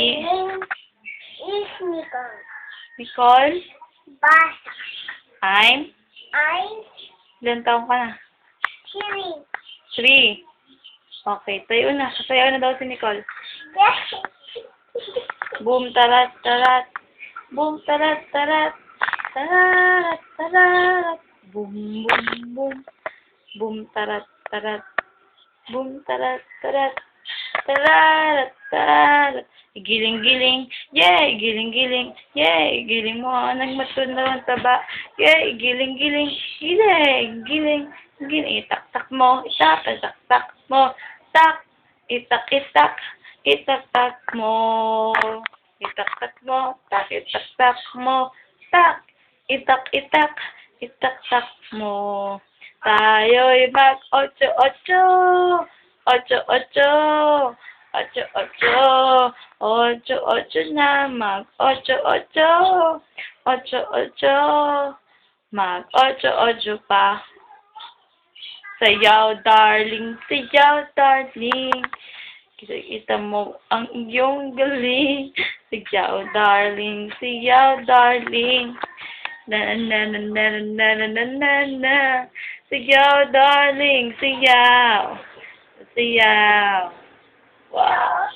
name is Nicole. Nicole? Basa. I'm? I'm Ilan taong ka na? 3. 3. Okay, tayo na. Sasayaw na daw si Nicole. Boom, tarat, tarat. Boom, tarat, tarat. Tarat, tarat. Boom, boom, boom. Boom, tarat, tarat. Boom, tarat, tarat. Tarat, tarat. Giling-giling. Yay! Giling-giling. Yay! Giling mo. Nagmatun na ang taba. Yay! Giling-giling. Giling, giling. Giling. Itak-tak mo. Itak, itak-tak mo. Tak. Itak-itak. Itak-tak mo. Itak-tak mo. Tak, itak-tak mo. Tak. Itak-itak. Itak-tak mo. Tayo'y mag-ocho-ocho. Ocho-ocho. Ocho-ocho. Ocho-ocho na. Mag-ocho-ocho. Ocho-ocho. Mag-ocho-ocho pa. Sayaw, darling. Sayaw, darling. Kita mo ang iyong galing. Sayaw, darling. Sayaw, darling. Na na na na na na na na na. Sayaw, darling. Sayaw. Sayaw. Wow.